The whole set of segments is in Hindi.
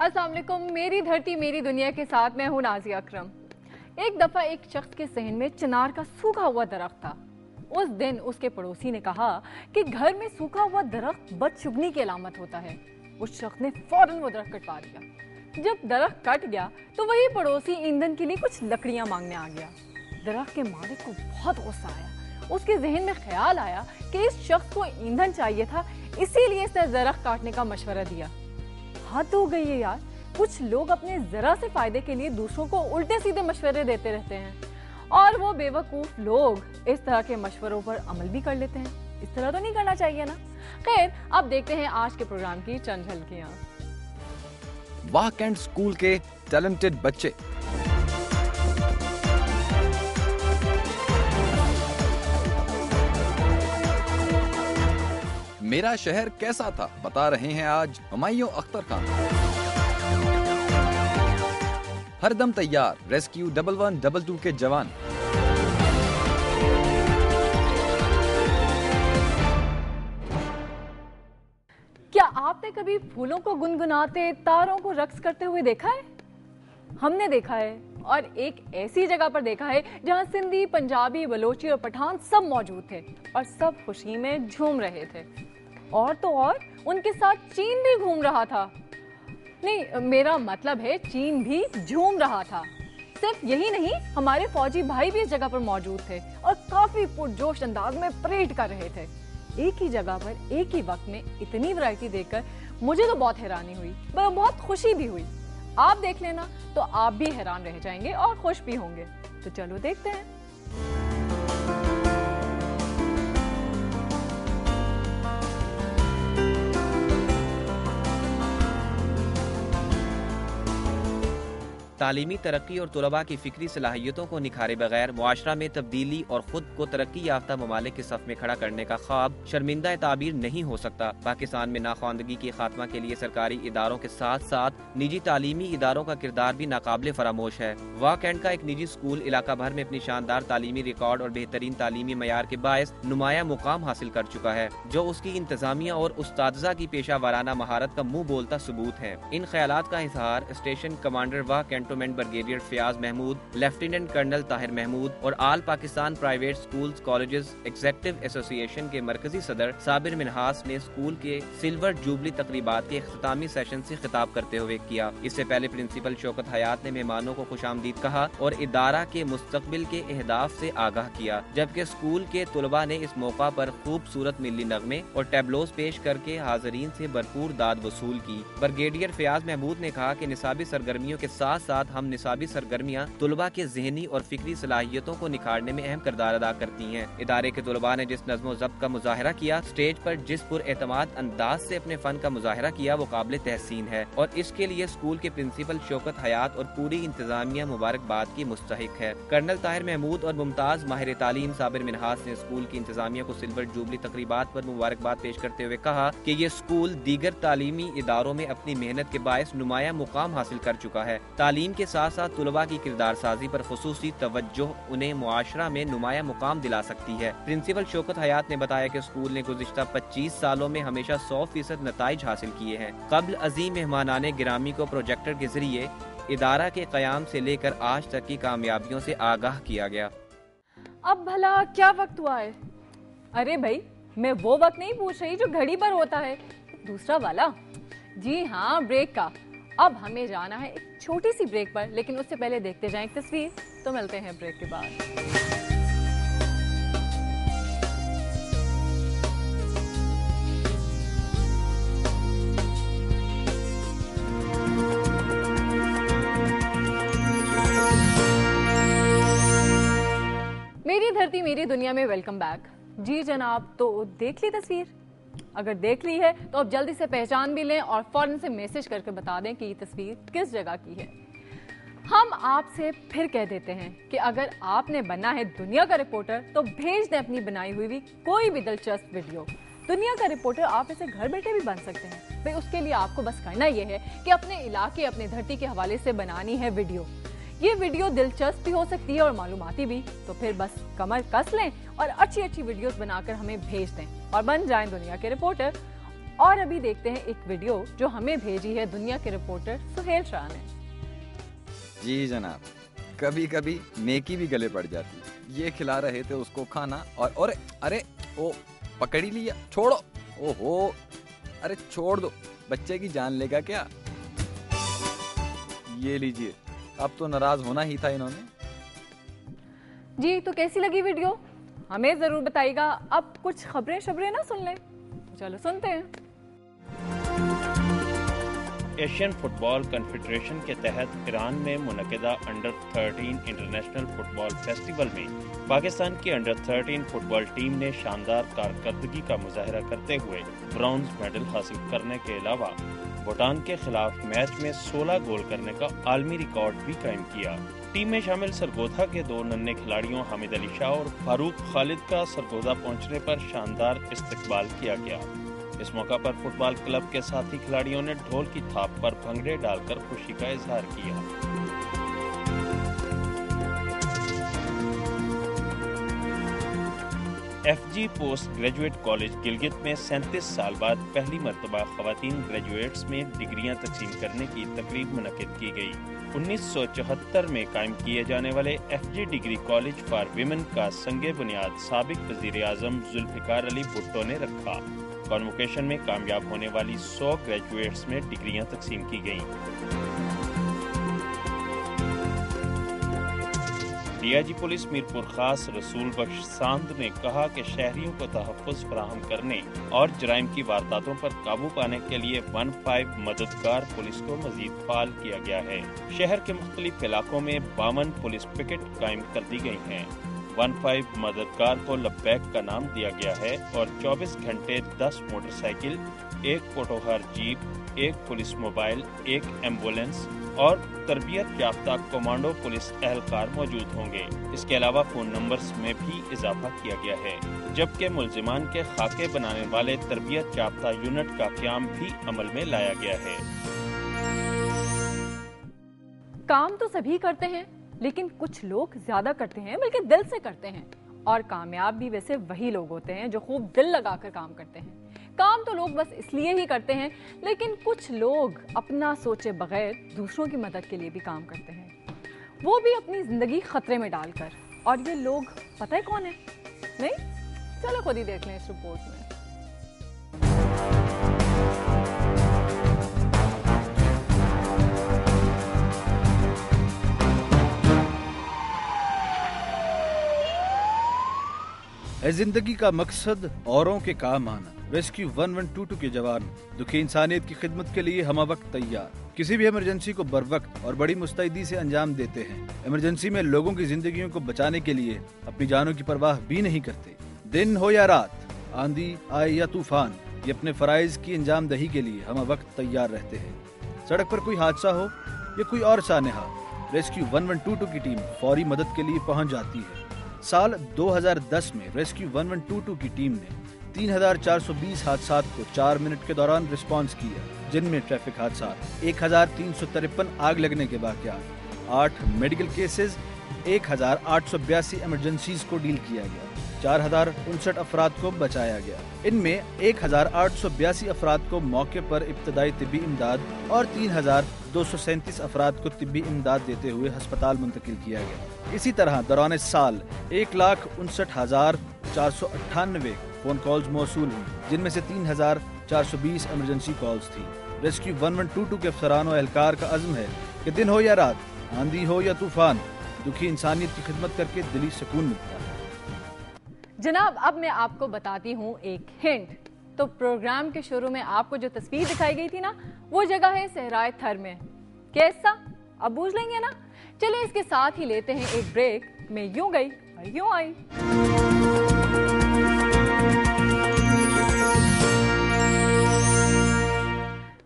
अस्सलाम वालेकुम, मेरी धरती मेरी दुनिया के साथ मैं हूं नाज़िया अकरम। एक दफ़ा एक शख्स के सहन में चिनार का सूखा हुआ दरख्त था। उस दिन उसके पड़ोसी ने कहा कि घर में सूखा हुआ दरख्त बदशुगनी की अलामत होता है। उस शख्स ने फौरन वो दरख्त कटवा दिया। जब दरख्त कट गया तो वही पड़ोसी ईंधन के लिए कुछ लकड़ियां मांगने आ गया। दरख्त के मालिक को बहुत गुस्सा आया। उसके जहन में ख्याल आया कि इस शख्स को ईंधन चाहिए था, इसीलिए इसने दरख्त काटने का मशवरा दिया। हद हो गई है यार, कुछ लोग अपने जरा से फायदे के लिए दूसरों को उल्टे सीधे मशवरे देते रहते हैं और वो बेवकूफ लोग इस तरह के मशवरों पर अमल भी कर लेते हैं। इस तरह तो नहीं करना चाहिए ना। खैर, अब देखते हैं आज के प्रोग्राम की चंद झलकियां। वाह कैंट स्कूल के टैलेंटेड बच्चे। मेरा शहर कैसा था, बता रहे हैं आज हुमायूं अख्तर खान। हरदम तैयार, रेस्क्यू 1112 के जवान। क्या आपने कभी फूलों को गुनगुनाते, तारों को रक्स करते हुए देखा है? हमने देखा है, और एक ऐसी जगह पर देखा है जहां सिंधी, पंजाबी, बलोची और पठान सब मौजूद थे और सब खुशी में झूम रहे थे। और तो और उनके साथ चीन भी घूम रहा था। नहीं, मेरा मतलब है चीन भी झूम रहा था। सिर्फ यही नहीं, हमारे फौजी भाई भी इस जगह पर मौजूद थे और काफी पुरजोश अंदाज में परेड कर रहे थे। एक ही जगह पर एक ही वक्त में इतनी वैरायटी देखकर मुझे तो बहुत हैरानी हुई, बहुत खुशी भी हुई। आप देख लेना तो आप भी हैरान रह जाएंगे और खुश भी होंगे। तो चलो देखते हैं। तालीमी तरक्की और तुलबा की फिक्री सलाहियतों को निखारे बगैर मुआशरा में तब्दीली और खुद को तरक्की याफ्ता ममालिक के सफ में खड़ा करने का ख्वाब शर्मिंदा ताबीर नहीं हो सकता। पाकिस्तान में नाख्वानदगी की खात्मा के लिए सरकारी इदारों के साथ साथ निजी तालीमी इदारों का किरदार भी नाकाबिले फरामोश है। वाह कैंट का एक निजी स्कूल इलाका भर में अपनी शानदार तालीमी रिकॉर्ड और बेहतरीन तालीमी मयार के बायस नुमाया मुकाम हासिल कर चुका है, जो उसकी इंतजामिया और उस्तादजा की पेशा वाराना महारत का मुंह बोलता सबूत है। इन ख्यालात का इजहार स्टेशन कमांडर वाह cantonment brigadier Fayyaz Mahmood, lieutenant colonel Tahir Mahmood और all Pakistan private schools colleges executive association के मरकजी सदर साबिर मिनहास ने स्कूल के सिल्वर जुबली तकरीबात के इख्तितामी सेशन से खिताब करते हुए किया। इससे पहले प्रिंसिपल शौकत हयात ने मेहमानों को खुशामदीद कहा और इदारा के मुस्तकबिल के अहदाफ से आगाह किया, जबकि स्कूल के तुलबा ने इस मौका पर खूबसूरत मिली नगमे और टैबलोस पेश करके हाजरीन से भरपूर दाद वसूल की। ब्रिगेडियर फयाज महमूद ने कहा कि निसाबी सरगर्मियों के साथ साथ हम निसाबी सरगर्मियां तुलबा के ज़हनी और फिक्री सलाहियतों को निखारने में अहम किरदार अदा करती हैं। इदारे के तुलबा ने जिस नज़्म ज़ब्त का मुजाहरा किया, स्टेज पर जिस पुरएतमाद अंदाज से अपने फन का मुजाहरा किया, वो काबिल तहसीन है और इसके लिए स्कूल के प्रिंसिपल शौकत हयात और पूरी इंतजामिया मुबारकबाद की मुस्तहिक है। कर्नल ताहिर महमूद और मुमताज माहिर तालीम साबिर मिनहास ने स्कूल की इंतजामिया को सिल्वर जुबली तकरीबात पर मुबारकबाद पेश करते हुए कहा कि ये स्कूल दीगर तालीमी इदारों में अपनी मेहनत के बायस नुमाया मुकाम हासिल कर चुका है। तालीम के साथ साथ तुलबा की किरदार साजी पर खुसूसी तवज्जो उन्हें मुआशरा में नुमाया मुकाम दिला सकती है। प्रिंसिपल शौकत हयात ने बताया कि स्कूल ने गुज़िश्ता 25 सालों में हमेशा 100% नताइज हासिल किए हैं। कब्ल अजीम मेहमानाने गिरामी को प्रोजेक्टर के जरिए इदारा के क़याम से लेकर आज तक की कामयाबियों से आगाह किया गया। अब भला क्या वक्त हुआ है? अरे भाई, मैं वो वक्त नहीं पूछ रही जो घड़ी पर होता है, दूसरा वाला। जी हाँ, ब्रेक का। अब हमें जाना है एक छोटी सी ब्रेक पर, लेकिन उससे पहले देखते जाएं एक तस्वीर। तो मिलते हैं ब्रेक के बाद। मेरी धरती मेरी दुनिया में वेलकम बैक। जी जनाब, तो देख ली तस्वीर? अगर देख ली है तो अब जल्दी से पहचान भी लें और फौरन से मैसेज करके बता दें कि ये तस्वीर किस जगह की है। हम आपसे फिर कह देते हैं कि अगर आपने बनना है दुनिया का रिपोर्टर तो भेज दें अपनी बनाई हुई कोई भी दिलचस्प वीडियो। दुनिया का रिपोर्टर आप इसे घर बैठे भी बन सकते हैं। भाई उसके लिए आपको बस करना यह है कि अपने इलाके, अपने धरती के हवाले से बनानी है वीडियो। ये वीडियो दिलचस्प भी हो सकती है और मालूमाती भी, तो फिर बस कमर कस लें और अच्छी अच्छी वीडियोस बनाकर हमें भेज दें और बन जाएं दुनिया के रिपोर्टर। और अभी देखते हैं एक वीडियो जो हमें भेजी है दुनिया के रिपोर्टर सुहेल शाह ने। जी जनाब, कभी कभी नेकी भी गले पड़ जाती। ये खिला रहे थे उसको खाना और अरे ओ पकड़ ही लिया, छोड़ो, ओहो, अरे छोड़ दो, बच्चे की जान लेगा क्या। ये लीजिए, अब तो नाराज होना ही था इन्होंने। जी तो कैसी लगी वीडियो हमें जरूर बताइएगा। अब कुछ खबरें ना सुन लें, चलो सुनते हैं। एशियन फुटबॉल कन्फेडरेशन के तहत ईरान में मुनक़िदा अंडर 13 इंटरनेशनल फुटबॉल फेस्टिवल में पाकिस्तान की अंडर 13 फुटबॉल टीम ने शानदार कारकर्दगी का मुजाहरा करते हुए ब्रॉन्ज मेडल हासिल करने के अलावा भूटान के खिलाफ मैच में 16 गोल करने का आलमी रिकॉर्ड भी कायम किया। टीम में शामिल सरगोधा के 2 नन्हे खिलाड़ियों हामिद अली शाह और फारूक खालिद का सरगोधा पहुंचने पर शानदार इस्तकबाल किया गया। इस मौका पर फुटबॉल क्लब के साथी खिलाड़ियों ने ढोल की थाप पर भंगड़े डालकर खुशी का इजहार किया। FG post graduate college Gilgit में 37 साल बाद पहली मर्तबा खवातीन ग्रेजुएट्स में डिग्रियां तकसीम करने की तकरीब मुनक्किद की गई। 1974 में कायम किए जाने वाले FG degree college for women का संगे बुनियाद साबिक वजीर आजम जुल्फिकार अली भुट्टो ने रखा। कॉन्वोकेशन में कामयाब होने वाली 100 ग्रेजुएट्स में डिग्रियां तकसीम की गईं। DIG पुलिस मीरपुर खास रसूल बख्श सांद ने कहा कि शहरियों को तहफ़्फ़ुज़ फराहम करने और जराइम की वारदातों पर काबू पाने के लिए 15 मददगार पुलिस को मजीद फाल किया गया है। शहर के मुख्तलिफ इलाकों में 52 पुलिस पिकेट कायम कर दी गई हैं। 15 मददगार को लब्बैक का नाम दिया गया है और 24 घंटे 10 motorcycle, 1 Potohar jeep, 1 police mobile, 1 ambulance और तरबियत याफ्ता कमांडो पुलिस एहलकार मौजूद होंगे। इसके अलावा फोन नंबर्स में भी इजाफा किया गया है, जबकि मुल्जिमान के खाके बनाने वाले तरबियत याफ्ता यूनिट का क़याम भी अमल में लाया गया है। काम तो सभी करते हैं, लेकिन कुछ लोग ज्यादा करते हैं, बल्कि दिल से करते हैं। और कामयाब भी वैसे वही लोग होते हैं जो खूब दिल लगाकर काम करते हैं। काम तो लोग बस इसलिए ही करते हैं, लेकिन कुछ लोग अपना सोचे बगैर दूसरों की मदद के लिए भी काम करते हैं, वो भी अपनी जिंदगी खतरे में डालकर। और ये लोग पता है कौन है? नहीं, चलो खुद ही देख लें इस रिपोर्ट में। जिंदगी का मकसद औरों के काम आना। रेस्क्यू 1122 के जवान दुखी इंसानियत की खिदमत के लिए हम वक्त तैयार, किसी भी इमरजेंसी को बर वक्त और बड़ी मुस्तैदी से अंजाम देते हैं। इमरजेंसी में लोगों की जिंदगियों को बचाने के लिए अपनी जानों की परवाह भी नहीं करते। दिन हो या रात, आंधी आए या तूफान, ये अपने फराइज की अंजाम दही के लिए हम वक्त तैयार रहते हैं। सड़क पर कोई हादसा हो या कोई और सानेहा, रेस्क्यू 1122 की टीम फौरी मदद के लिए पहुंच जाती है। साल 2010 में रेस्क्यू 1122 की टीम ने 3420 हादसा को 4 मिनट के दौरान रिस्पांस किया, जिनमें ट्रैफिक हादसा 1353 आग लगने के वाकयात, 8 मेडिकल केसेस, 1882 इमरजेंसीज को डील किया गया, 4059 अफराद को बचाया गया। इनमें 1882 अफराद को मौके पर इब्तदाई तिब्बी इमदाद और 3237 अफराद को तिब्बी इमदाद देते हुए अस्पताल मुंतकिल किया गया। इसी तरह दौरान साल 1,59,498 फोन कॉल्स मौसूल हुई, जिनमें से 3,420 इमरजेंसी कॉल्स थी। रेस्क्यू 1122 के अफसरान और एहलकार का अज़्म है कि दिन हो या रात, आंधी हो या तूफान, दुखी इंसानियत की खिदमत करके दिली सुकून मिलता है। जनाब, अब मैं आपको बताती हूँ एक हिंट। तो प्रोग्राम के शुरू में आपको जो तस्वीर दिखाई गई थी ना, वो जगह है सहराए थर में। कैसा? अब बूझ लेंगे ना। चलिए इसके साथ ही लेते हैं एक ब्रेक। मैं यूं गई और यूं आई।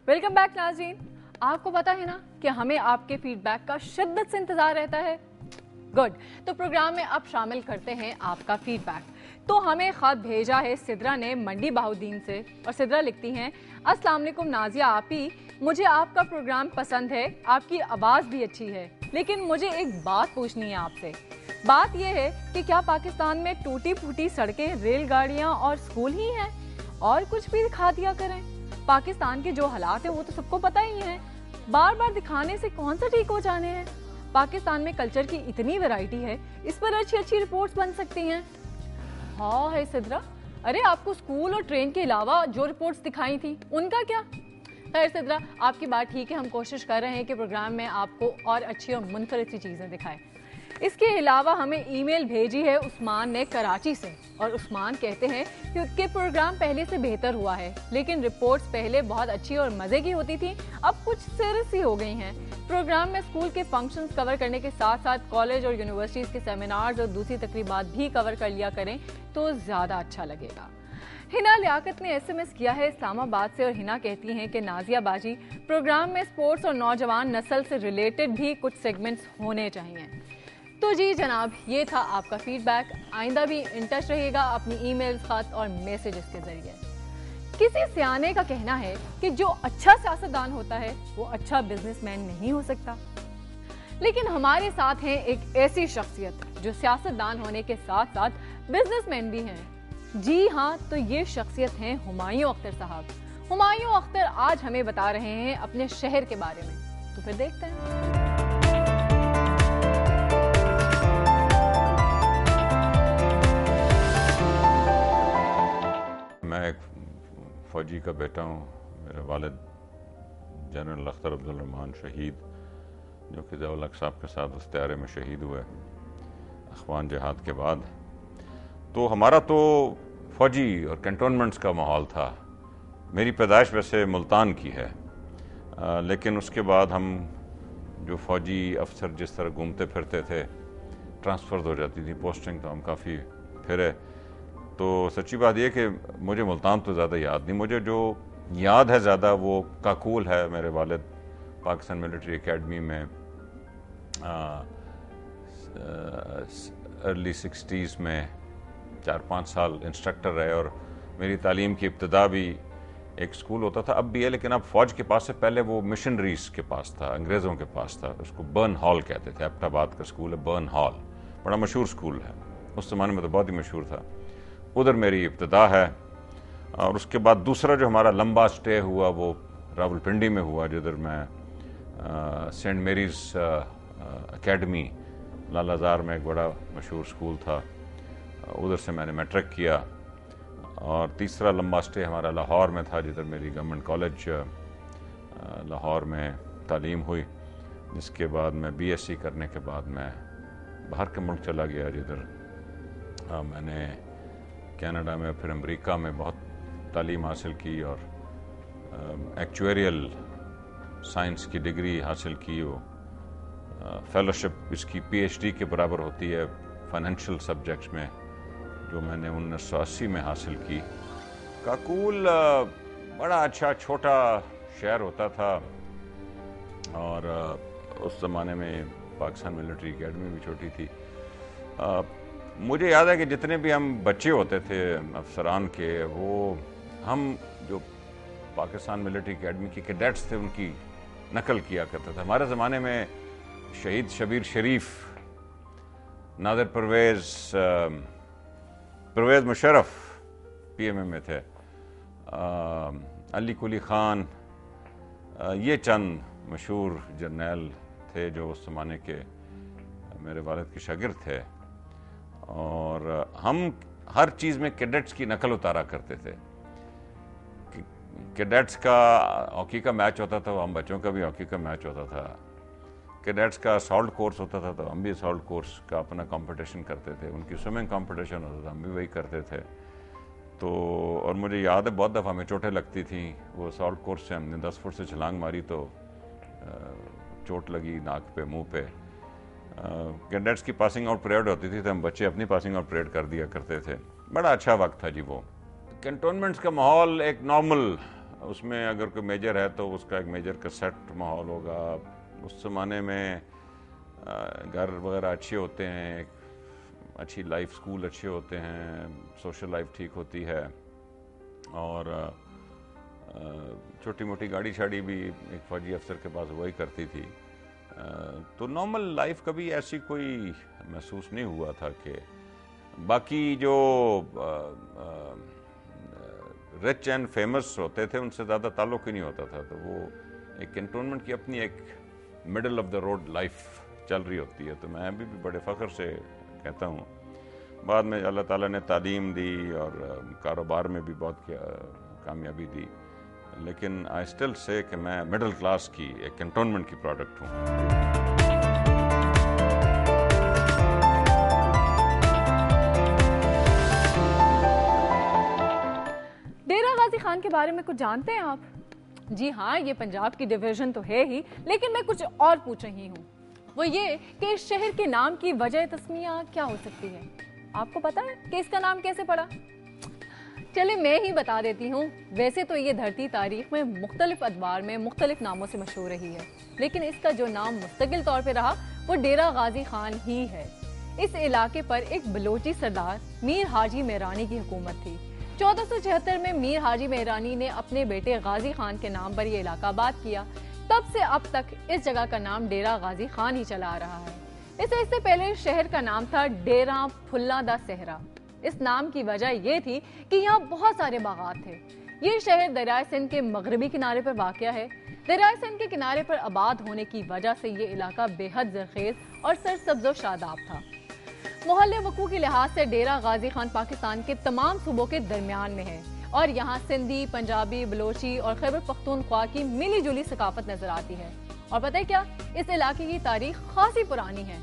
वेलकम बैक नाज़रीन। आपको पता है ना कि हमें आपके फीडबैक का शिद्दत से इंतजार रहता है। गुड। तो प्रोग्राम में अब शामिल करते हैं आपका फीडबैक। तो हमें खत भेजा है सिद्रा ने मंडी बहाउद्दीन से, और सिद्रा लिखती हैं, अस्सलाम वालेकुम नाजिया आपी, मुझे आपका प्रोग्राम पसंद है, आपकी आवाज़ भी अच्छी है, लेकिन मुझे एक बात पूछनी है आपसे। बात यह है कि क्या पाकिस्तान में टूटी फूटी सड़कें, रेलगाड़ियाँ और स्कूल ही हैं, और कुछ भी दिखा दिया करें? पाकिस्तान के जो हालात हैं वो तो सबको पता ही है, बार बार दिखाने से कौन सा ठीक हो जाने हैं? पाकिस्तान में कल्चर की इतनी वैरायटी है, इस पर अच्छी अच्छी रिपोर्ट्स बन सकती हैं। हाँ है सिद्रा, अरे आपको स्कूल और ट्रेन के अलावा जो रिपोर्ट्स दिखाई थी उनका क्या? खैर सिद्रा, आपकी बात ठीक है, हम कोशिश कर रहे हैं कि प्रोग्राम में आपको और अच्छी और मुनफरद सी चीज़ें दिखाएं। इसके अलावा हमें ईमेल भेजी है उस्मान ने कराची से, और उस्मान कहते हैं कि उनके प्रोग्राम पहले से बेहतर हुआ है, लेकिन रिपोर्ट्स पहले बहुत अच्छी और मज़े की होती थी, अब कुछ सीरियस सी हो गई हैं। प्रोग्राम में स्कूल के फंक्शंस कवर करने के साथ साथ कॉलेज और यूनिवर्सिटीज़ के सेमिनार्स और दूसरी तकरीबात भी कवर कर लिया करें तो ज़्यादा अच्छा लगेगा। हिना लियाकत ने SMS किया है इस्लामाबाद से, और हिना कहती हैं कि नाजिया बाजी, प्रोग्राम में स्पोर्ट्स और नौजवान नस्ल से रिलेटेड भी कुछ सेगमेंट्स होने चाहिए। तो जी जनाब, ये था आपका फीडबैक। आइंदा भी इन टच रहिएगा अपनी ईमेल्स, खत और मैसेजेस के जरिए। किसी सियाने का कहना है कि जो अच्छा सियासतदान होता है वो अच्छा बिजनेसमैन नहीं हो सकता, लेकिन हमारे साथ हैं एक ऐसी शख्सियत जो सियासतदान होने के साथ साथ बिजनेसमैन भी हैं। जी हाँ, तो ये शख्सियत हैं हुमायूं अख्तर साहब। हुमायूं अख्तर आज हमें बता रहे हैं अपने शहर के बारे में, तो फिर देखते हैं। मैं एक फ़ौजी का बेटा हूँ। मेरे वालिद जनरल अख्तर अब्दुल रहमान शहीद, जो कि ज़िया-उल-हक साहब के साथ उस त्यारे में शहीद हुए अख़वान जिहाद के बाद। तो हमारा तो फ़ौजी और कैंटोनमेंट्स का माहौल था। मेरी पैदाइश वैसे मुल्तान की है, लेकिन उसके बाद हम जो फ़ौजी अफसर जिस तरह घूमते फिरते थे, ट्रांसफ़र हो जाती थी पोस्टिंग, तो हम काफ़ी फिरे। तो सच्ची बात यह कि मुझे मुल्तान तो ज़्यादा याद नहीं, मुझे जो याद है ज़्यादा वो काकूल है। मेरे वालिद पाकिस्तान मिलिट्री एकेडमी में अर्ली 60s में 4-5 साल इंस्ट्रक्टर रहे, और मेरी तालीम की इब्तिदा भी एक स्कूल होता था, अब भी है, लेकिन अब फ़ौज के पास से पहले वो मिशनरीज के पास था, अंग्रेज़ों के पास था। उसको बर्न हॉल कहते थे। एबटाबाद का स्कूल है बर्न हॉल, बड़ा मशहूर स्कूल है, उस ज़माने में तो बहुत ही मशहूर था। उधर मेरी इब्तिदा है, और उसके बाद दूसरा जो हमारा लंबा स्टे हुआ वो रावलपिंडी में हुआ, जिधर मैं सेंट मेरीज़ एकेडमी लालाजार में एक बड़ा मशहूर स्कूल था, उधर से मैंने मैट्रिक किया। और तीसरा लंबा स्टे हमारा लाहौर में था, जिधर मेरी गवर्नमेंट कॉलेज लाहौर में तालीम हुई, जिसके बाद मैं BSc करने के बाद मैं बाहर के मुल्क चला गया, जिधर मैंने कनाडा में फिर अमेरिका में बहुत तालीम हासिल की, और एक्चुएरियल साइंस की डिग्री हासिल की। वो फेलोशिप इसकी PhD के बराबर होती है फाइनेंशियल सब्जेक्ट्स में, जो मैंने 1980 में हासिल की। काकूल बड़ा अच्छा छोटा शहर होता था, और उस ज़माने में पाकिस्तान मिलिट्री एकेडमी भी छोटी थी। मुझे याद है कि जितने भी हम बच्चे होते थे अफसरान के, वो हम जो पाकिस्तान मिलिट्री एकेडमी के कैडेट्स थे उनकी नकल किया करते थे। हमारे ज़माने में शहीद शबीर शरीफ, नादिर परवेज़ मुशर्रफ PMM में थे, अली कुली ख़ान, ये चंद मशहूर जर्नैल थे जो उस ज़माने के मेरे वालिद के शागिर्द थे। और हम हर चीज़ में कैडेट्स की नकल उतारा करते थे। कैडेट्स का हॉकी का मैच होता था, हम बच्चों का भी हॉकी का मैच होता था। कैडेट्स का असॉल्ट कोर्स होता था, तो हम भी असॉल्ट कोर्स का अपना कंपटीशन करते थे। उनकी स्विमिंग कंपटीशन होता था, हम भी वही करते थे। तो और मुझे याद है बहुत दफ़ा हमें चोटें लगती थी। वो असॉल्ट कोर्स से हमने 10 फुट से छलांग मारी तो चोट लगी नाक पे, मुंह पे। कैडेट्स की पासिंग आउट परेड होती थी, तो हम बच्चे अपनी पासिंग आउट परेड कर दिया करते थे। बड़ा अच्छा वक्त था जी वो। कैंटोनमेंट्स का माहौल एक नॉर्मल, उसमें अगर कोई मेजर है तो उसका एक मेजर का सेट माहौल होगा। उस ज़माने में घर वगैरह अच्छे होते हैं, अच्छी लाइफ, स्कूल अच्छे होते हैं, सोशल लाइफ ठीक होती है, और छोटी मोटी गाड़ी शाड़ी भी एक फौजी अफसर के पास वही करती थी। तो नॉर्मल लाइफ कभी ऐसी कोई महसूस नहीं हुआ था कि बाकी जो रिच एंड फेमस होते थे उनसे ज़्यादा ताल्लुक ही नहीं होता था। तो वो एक कैंटोनमेंट की अपनी एक middle of the road life चल रही होती है। तो मैं अभी भी बड़े फ़ख्र से कहता हूँ, बाद में अल्लाह ताला ने तालीम दी और कारोबार में भी बहुत कामयाबी दी, लेकिन आई स्टिल से कि मैं मिडिल क्लास की एक कैंटोनमेंट की प्रोडक्ट हूँ। डेरा गाजी खान के बारे में कुछ जानते हैं आप? जी हाँ, ये पंजाब की डिवीजन तो है ही, लेकिन मैं कुछ और पूछ रही हूँ। वो ये कि इस शहर के नाम की वजह तस्मिया क्या हो सकती है? आपको पता है कि इसका नाम कैसे पड़ा? चले मैं ही बता देती हूँ। वैसे तो ये धरती तारीख में मुख्तलिफ अदवार में मुख्तलिफ नामों से मशहूर रही है, लेकिन इसका जो नाम मुस्तकिल तौर पे रहा वो डेरा गाजी खान ही है। इस इलाके पर एक बलोची सरदार मीर हाजी मेहरानी की हुकूमत थी। 1476 में मीर हाजी मेहरानी ने अपने बेटे गाजी खान के नाम पर यह इलाका आबाद किया। तब से अब तक इस जगह का नाम डेरा गाजी खान ही चला आ रहा है। इससे पहले शहर का नाम था डेरा फुल्ला दा सहरा। इस नाम की वजह यह थी कि यहाँ बहुत सारे बागात थे। ये शहर दरियाए सिंध के मगरबी किनारे पर वाक़या है। दरियाए सिंध के किनारे पर आबाद होने की वजह से ये इलाका बेहद जरखेज और सरसब्ज़ व शादाब था। मोहल्ले वकू के लिहाज से डेरा गाजी खान पाकिस्तान के तमाम सूबों के दरमियान में है और यहाँ सिंधी, पंजाबी, बलोची और खैबर पख्तूनख्वा की मिली जुली सकाफत नजर आती है। और पता है क्या, इस इलाके की तारीख खासी पुरानी है।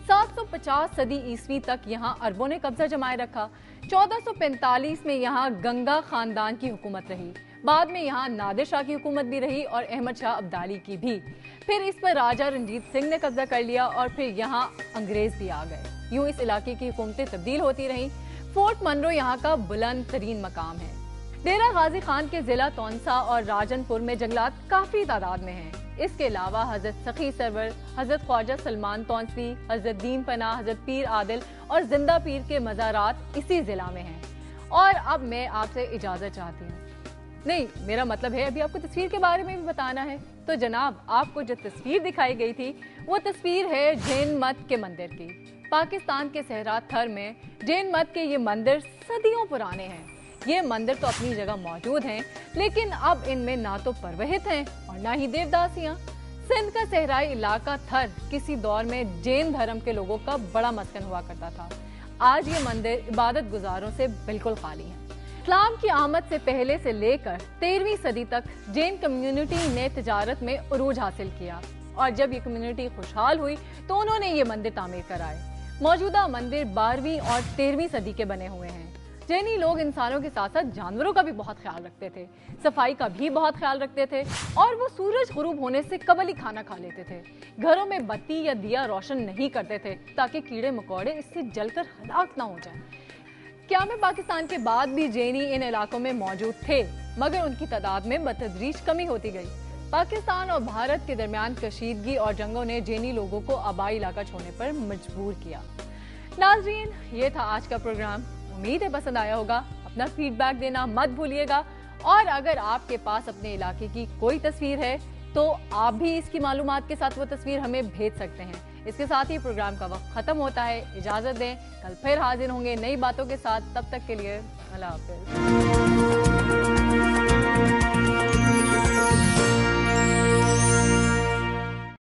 750 सदी ईस्वी तक यहाँ अरबों ने कब्जा जमाए रखा। 1445 में यहाँ गंगा खानदान की हुकूमत रही। बाद में यहाँ नादिर शाह की हुकूमत भी रही और अहमद शाह अब्दाली की भी। फिर इस पर राजा रंजीत सिंह ने कब्जा कर लिया और फिर यहाँ अंग्रेज भी आ गए। यूं इस इलाके की हुकूमतें तब्दील होती रहीं। फोर्ट मनरो यहाँ का बुलंद तरीन मकाम है। डेरा गाजी खान के जिला तौनसा और राजनपुर में जंगलात काफी तादाद में हैं। इसके अलावा हजरत सखी सरवर, हजरत ख्वाजा सलमान तौनसी, हजरत दीन पना, हजरत पीर आदिल और जिंदा पीर के मज़ारात इसी जिला में हैं। और अब मैं आपसे इजाजत चाहती हूँ। नहीं, मेरा मतलब है अभी आपको तस्वीर के बारे में भी बताना है। तो जनाब, आपको जो तस्वीर दिखाई गई थी वो तस्वीर है जैन मत के मंदिर की। पाकिस्तान के सहरा थर में जैन मत के ये मंदिर सदियों पुराने हैं। ये मंदिर तो अपनी जगह मौजूद हैं, लेकिन अब इनमें ना तो परवहित हैं और ना ही देवदासियां। सिंध का सहराई इलाका थर किसी दौर में जैन धर्म के लोगों का बड़ा मस्कन हुआ करता था। आज ये मंदिर इबादत गुजारों से बिल्कुल खाली है। इस्लाम की आमद से पहले से लेकर 13वीं सदी तक जैन कम्युनिटी ने तिजारत में उरूज हासिल किया और जब ये कम्युनिटी खुशहाल हुई तो उन्होंने ये मंदिर तामीर कराए। मौजूदा मंदिर 12वीं और 13वीं सदी के बने हुए हैं। जैनी लोग इंसानों के साथ साथ जानवरों का भी बहुत ख्याल रखते थे, सफाई का भी बहुत ख्याल रखते थे और वो सूरज गुरूब होने से कबल ही खाना खा लेते थे। घरों में बत्ती या दिया रोशन नहीं करते थे ताकि कीड़े मकोड़े इससे जलकर हलाक ना हो जाएं। क्या में पाकिस्तान के बाद भी जैनी इन इलाकों में मौजूद थे, मगर उनकी तादाद में बतदरीज कमी होती गई। पाकिस्तान और भारत के दरमियान कशीदगी और जंगों ने जैनी लोगों को आबाई इलाका छोड़ने पर मजबूर किया। नाज़रीन, ये था आज का प्रोग्राम। उम्मीद है पसंद आया होगा। अपना फीडबैक देना मत भूलिएगा और अगर आपके पास अपने इलाके की कोई तस्वीर है तो आप भी इसकी मालूमात के साथ वो तस्वीर हमें भेज सकते हैं। इसके साथ ही प्रोग्राम का वक्त खत्म होता है। इजाजत दें, कल फिर हाजिर होंगे नई बातों के साथ। तब तक के लिए अल्लाह हाफिज।